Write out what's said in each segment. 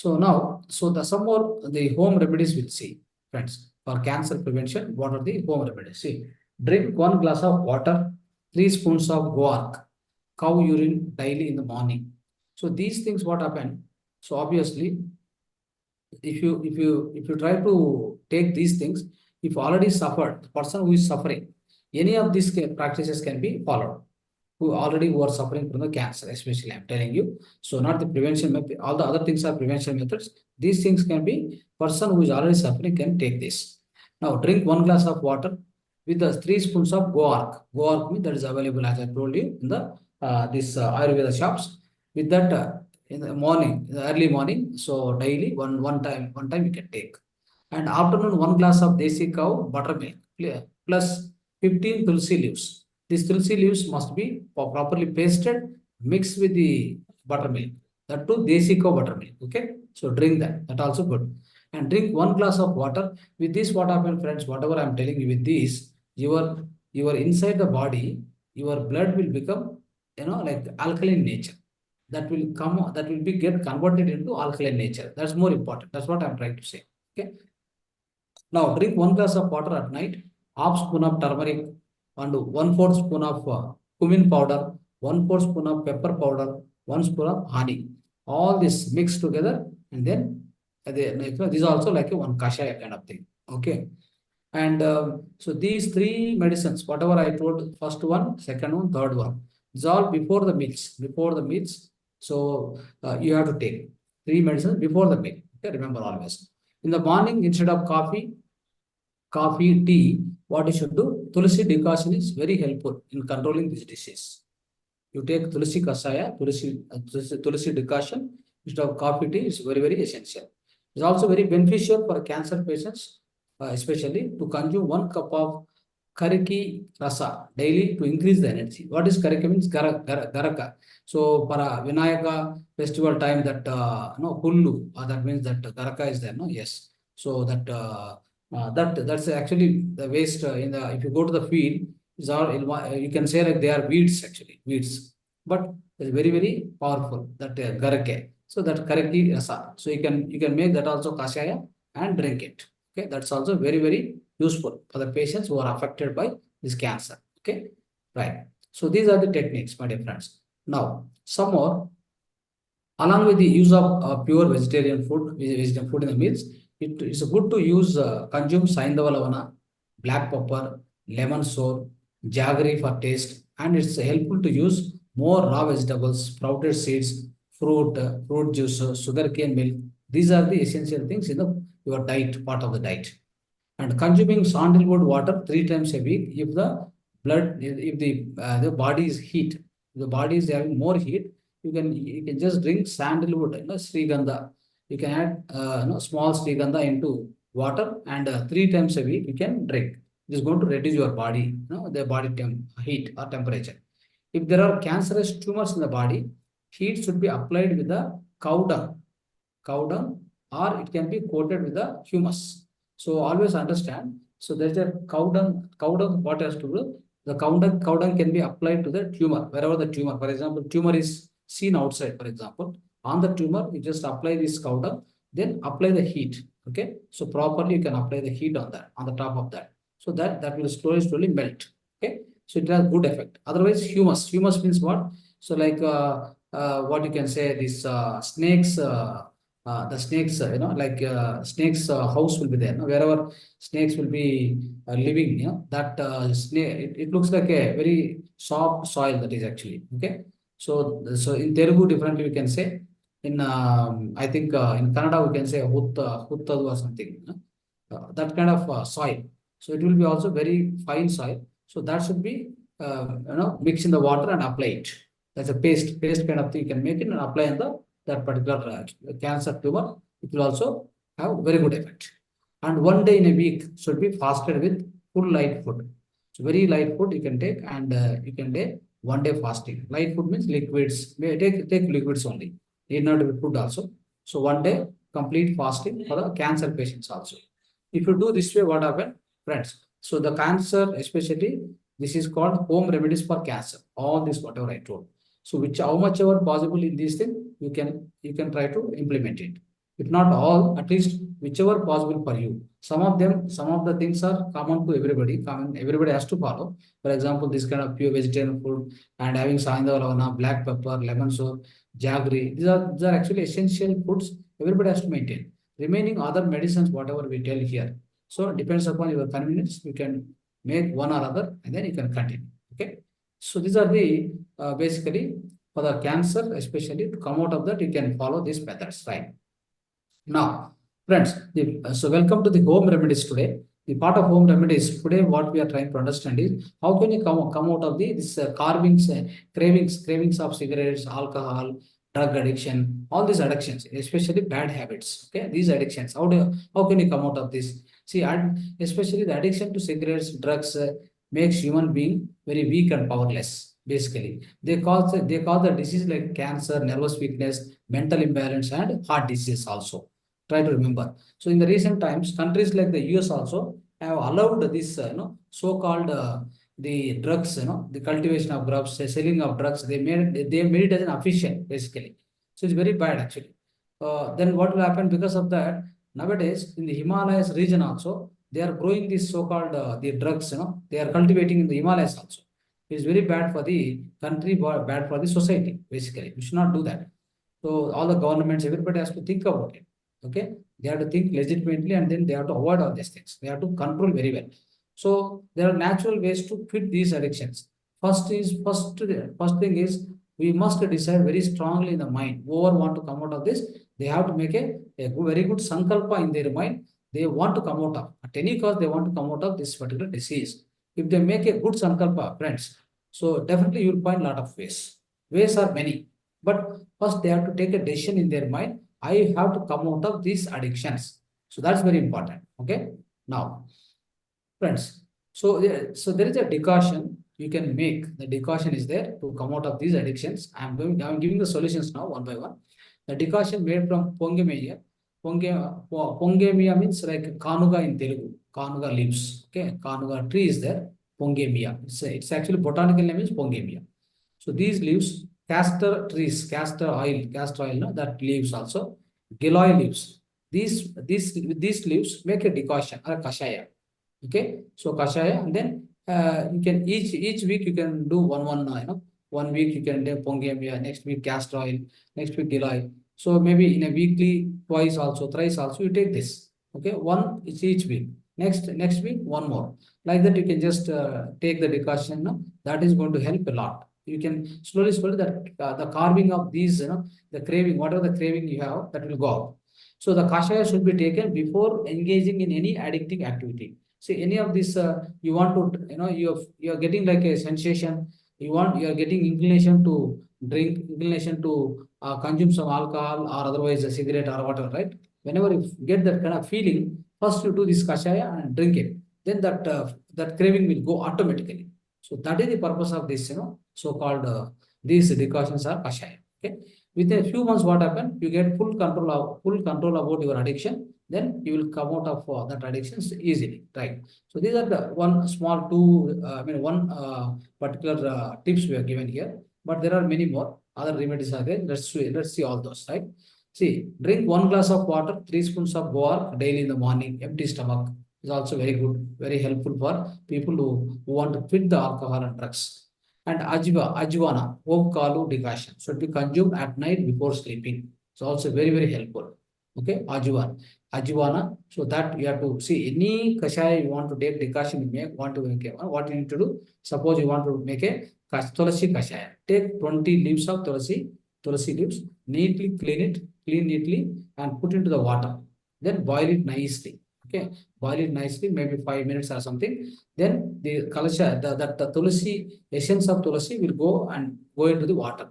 So now, so the some more the home remedies we'll see, friends. For cancer prevention, what are the home remedies? See, drink 1 glass of water, 3 spoons of guark, cow urine daily in the morning. So these things what happen? So obviously, if you try to take these things, if already suffered, the person who is suffering, any of these practices can be followed. Who are suffering from the cancer, especially I'm telling you. So not the prevention method, all the other things are prevention methods. These things can be person who is already suffering can take this. Now drink 1 glass of water with the 3 spoons of guark. Guark means that is available as I told you in the this Ayurveda shops. With that in the morning, in the early morning. So daily one time you can take. And afternoon 1 glass of desi cow buttermilk plus 15 tulsi leaves. These tulsi leaves must be properly pasted, mixed with the buttermilk. That too, desi cow buttermilk. Okay, so drink that. That also good. And drink 1 glass of water. With this, what happens, friends? Whatever I'm telling you with this, your inside the body, your blood will become, like alkaline nature. That will come. That will be get converted into alkaline nature. That's more important. That's what I'm trying to say. Okay. Now drink 1 glass of water at night, half spoon of turmeric, and 1/4 spoon of cumin powder, 1/4 spoon of pepper powder, 1 spoon of honey. All this mixed together, and then this is also like a one kashaya kind of thing. Okay. And so these three medicines, whatever I told, first one, second one, third one, is all before the meals. Before the meals, so you have to take three medicines before the meal. Okay, remember always. In the morning, instead of coffee, tea, what you should do? Tulsi decoction is very helpful in controlling this disease. You take tulsi kasaya, tulsi decoction instead of coffee, tea. It's very, very essential. It's also very beneficial for cancer patients, especially to consume 1 cup of kariki rasa daily to increase the energy. What is karika means? Garaka. So for a Vinayaka festival time, that no hullu, that means that garaka is there. No, yes. So that's actually the waste in the. If you go to the field, is all you can say like they are weeds, actually weeds, but it's very, very powerful, that garake. So that karaki rasa. So you can make that also kashaya and drink it. Okay, that's also very, very useful for the patients who are affected by this cancer. Okay, right. So these are the techniques, my dear friends. Now, some more, along with the use of pure vegetarian food, vegetarian food in the meals, it is good to use consume saindava lavana, black pepper, lemon sour, jaggery for taste, and it's helpful to use more raw vegetables, sprouted seeds, fruit juice, sugarcane milk. These are the essential things in your diet, part of the diet. And consuming sandalwood water 3 times a week if the body is heat, if the body is having more heat, you can just drink sandalwood, srigandha. You can add small srigandha into water, and 3 times a week you can drink. It is going to reduce your body, the body heat or temperature. If there are cancerous tumors in the body, heat should be applied with the cow dung, or it can be coated with the humus. So always understand. So there's a cow dung. Cow dung, what has to do? The cow dung can be applied to the tumor, wherever the tumor. For example, tumor is seen outside. For example, on the tumor, you just apply this cow dung, then apply the heat. Okay, so properly you can apply the heat on that, on the top of that. So that will slowly melt. Okay, so it has good effect. Otherwise, humus. Humus means what? So like what you can say, this snakes. The snakes, like snakes house will be there. Wherever snakes will be living, that snake, it looks like a very soft soil that is actually. Okay. So in Telugu, differently we can say. In I think in Kannada we can say huttadu or something. That kind of soil. So it will be also very fine soil. So that should be mix in the water and apply it. That's a paste kind of thing. You can make it and apply in that particular cancer tumor. It will also have very good effect. And 1 day in a week should be fasted with full light food. So very light food you can take, and you can take 1 day fasting. Light food means liquids. Take liquids only. Need not be food also. So 1 day complete fasting for the cancer patients also. If you do this way, what happens, friends? So the cancer, especially, this is called home remedies for cancer. All this, whatever I told. So how much ever possible in these things, you can try to implement it. If not all, at least whichever possible for you. Some of them, some of the things are common to everybody. Common, everybody has to follow. For example, this kind of pure vegetarian food and having sandhalavana, black pepper, lemon soap, jaggery. These are actually essential foods everybody has to maintain. Remaining other medicines, whatever we tell here. So depends upon your convenience. You can make one or other, and then you can continue. Okay. So these are the basically for the cancer, especially to come out of that, you can follow these methods, right? Now, friends, so welcome to the home remedies today. The part of home remedies today, what we are trying to understand is how can you come out of this carvings, cravings of cigarettes, alcohol, drug addiction, all these addictions, especially bad habits. Okay, these addictions. How can you come out of this? See, especially the addiction to cigarettes, drugs makes human being very weak and powerless. Basically, they cause the disease like cancer, nervous weakness, mental imbalance, and heart disease also. Try to remember. So in the recent times, countries like the US also have allowed this, so-called the drugs, the cultivation of drugs, the selling of drugs. They made it as an official, basically. So it's very bad actually. Then what will happen because of that? Nowadays, in the Himalayas region also, they are growing this so-called the drugs. They are cultivating in the Himalayas also. It's very bad for the country, bad for the society. Basically, we should not do that. So all the governments, everybody has to think about it. Okay, they have to think legitimately, and then they have to avoid all these things. They have to control very well. So there are natural ways to quit these addictions. First thing is we must decide very strongly in the mind. Whoever want to come out of this, they have to make a very good sankalpa in their mind. They want to come out of, at any cost, they want to come out of this particular disease. If they make a good sankalpa, friends, so definitely you will find a lot of ways. Ways are many, but first they have to take a decision in their mind. I have to come out of these addictions. So that's very important. Okay. Now, friends, so there is a decoction you can make. The decoction is there to come out of these addictions. I'm giving the solutions now one by one. The decoction made from pongemeya. Pongemeya means like kanuga in Telugu. Kanuga leaves. Okay. Kanuga tree is there. Pongemeya. It's actually botanical name is pongemeya. So these leaves, castor trees, castor oil, no, that leaves also, giloy leaves. These leaves make a decoction or a kashaya. Okay, so kashaya, and then you can each week you can do one. 1 week you can do pongemia, next week castor oil, next week giloy. So maybe in a weekly, twice also, thrice also, you take this. Okay, one is each week. Next week, one more. Like that, you can just take the decoction. No? That is going to help a lot. You can slowly that the carving of these, the craving, whatever the craving you have, that will go out. So the kashaya should be taken before engaging in any addictive activity. See, any of this, you want to, you're getting like a sensation. You're getting inclination to drink, inclination to consume some alcohol or otherwise a cigarette or whatever, right? Whenever you get that kind of feeling, first you do this kashaya and drink it. Then that craving will go automatically. So that is the purpose of this, so-called these decoctions are kashaya. Okay. Within a few months, what happened? You get full control about your addiction. Then you will come out of that addictions easily, right? So these are the one small two. One particular tips we are given here, but there are many more other remedies are there. Let's see all those, right? See, drink 1 glass of water, 3 spoons of guar daily in the morning, empty stomach is also very good, very helpful for people who want to quit the alcohol and drugs. And ajwana, home kalu decoction should be consumed at night before sleeping. It's also very, very helpful. Okay, ajwana. So that you have to see any kashaya you want to take decoction, what you need to do. Suppose you want to make a tulasi kashaya. Take 20 leaves of tulasi leaves, clean neatly, and put into the water. Then boil it nicely. Okay, boil it nicely, maybe 5 minutes or something. Then the kalasha, the tulasi, essence of tulasi will go into the water.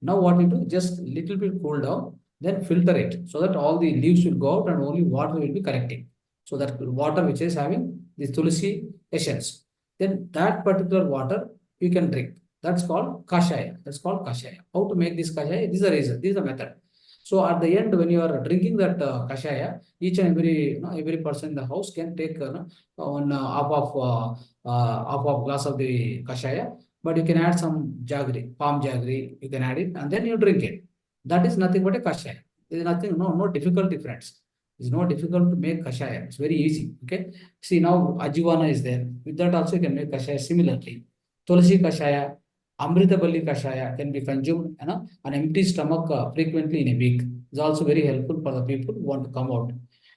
Now what you do, just little bit cool down, then filter it so that all the leaves will go out and only water will be collecting. So that water which is having the tulasi essence, then that particular water you can drink. That's called kashaya. How to make this kashaya? This is the reason. This is the method. So at the end, when you are drinking that kashaya, each and every person in the house can take one half of glass of the kashaya, but you can add some jaggery, palm jaggery, you can add it, and then you drink it. That is nothing but a kashaya. There is nothing, no difficulty, friends. It's not difficult to make kashaya. It's very easy. Okay. See, now ajivana is there. With that also you can make kashaya similarly. Tulsi kashaya, amritaballi kashaya can be consumed, an empty stomach frequently in a week. It's also very helpful for the people who want to come out.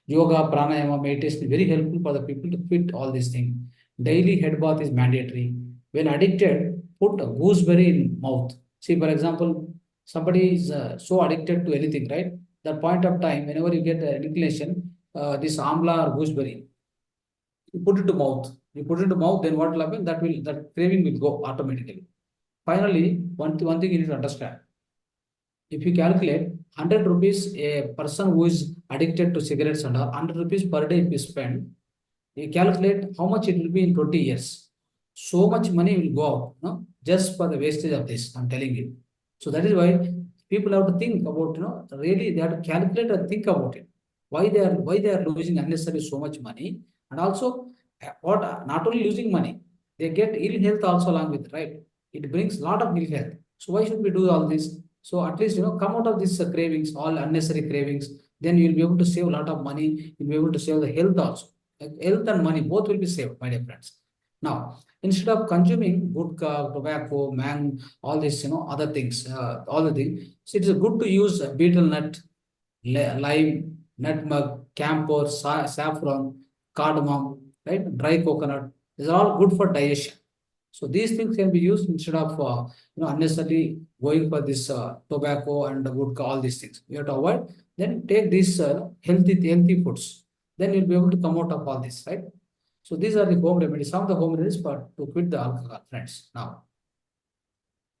Yoga, pranayama, meditation is very helpful for the people to quit all these things. Daily head bath is mandatory. When addicted, put a gooseberry in mouth. See, for example, somebody is so addicted to anything, right? That point of time, whenever you get an inclination, this amla or gooseberry, you put it to mouth. You put it to mouth, then what will happen? That craving will go automatically. Finally, one thing you need to understand. If you calculate 100 rupees, a person who is addicted to cigarettes and 100 rupees per day if you spend, you calculate how much it will be in 20 years. So much money will go out, no? Just for the wastage of this, I'm telling you. So that is why people have to think about, really they have to calculate and think about it. Why they are losing unnecessarily so much money, and also what not only losing money, they get ill health also along with, right? It brings a lot of ill health. So why should we do all this? So at least come out of these cravings, all unnecessary cravings. Then you will be able to save a lot of money. You'll be able to save the health also. Health and money both will be saved, my dear friends. Now, instead of consuming vodka, tobacco, all this, other things, all the things, so it is good to use betel nut, lime, nutmeg, camphor, saffron, cardamom, right? Dry coconut. These are all good for digestion. So these things can be used instead of unnecessarily going for this tobacco and vodka, all these things. You have to avoid. Then take these healthy foods. Then you'll be able to come out of all this, right? So these are the home remedies. Some of the home remedies for to quit the alcohol, friends. Now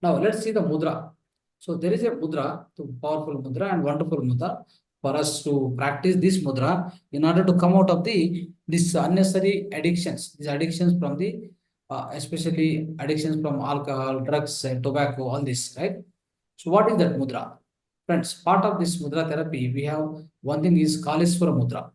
let's see the mudra. So there is a mudra, powerful mudra and wonderful mudra for us to practice this mudra in order to come out of this unnecessary addictions. These addictions from the especially addictions from alcohol, drugs, tobacco, all this, right? So what is that mudra? Friends, part of this mudra therapy, we have one thing is Kaliswara mudra.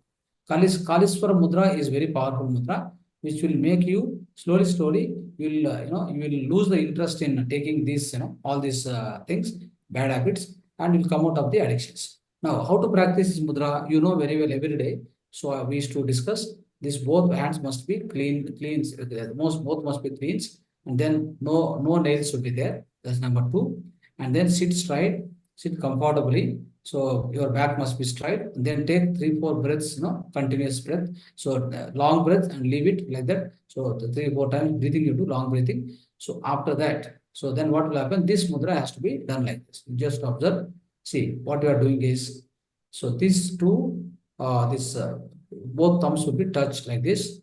Kaliswara mudra is very powerful mudra, which will make you slowly, you will, you will lose the interest in taking these, all these things, bad habits, and you will come out of the addictions. Now, how to practice this mudra, you know very well every day. So we used to discuss this. Both hands must be cleaned, both must be cleaned, and then no nails should be there. That's number two. And then sit straight, sit comfortably. So your back must be straight. Then take 3-4 breaths, continuous breath. So long breath and leave it like that. So the 3-4 times breathing you do long breathing. So after that, so then what will happen? This mudra has to be done like this. You just observe. See what you are doing is, so these two, both thumbs will be touched like this,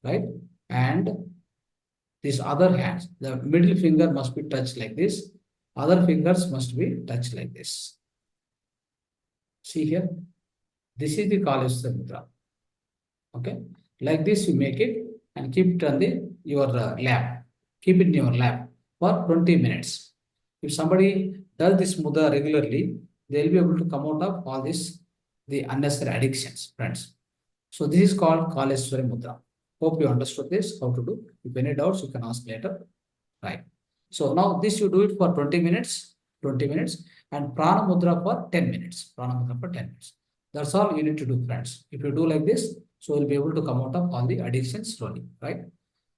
right? And this other hands, the middle finger must be touched like this. Other fingers must be touched like this. See here, this is the Kaleshwar mudra. Okay, like this you make it and keep it on your lap. Keep it in your lap for 20 minutes. If somebody does this mudra regularly, they will be able to come out of all this, the unnecessary addictions, friends. So this is called Kaleshwari mudra. Hope you understood this, how to do. If any doubts, you can ask later. Right. So now this you do it for 20 minutes, and prana mudra for 10 minutes. That's all you need to do, friends. If you do like this, so you'll be able to come out of all the addictions slowly, right?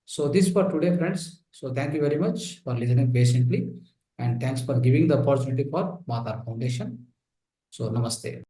So this for today, friends. So thank you very much for listening patiently, and thanks for giving the opportunity for Mahavatar Foundation. So namaste.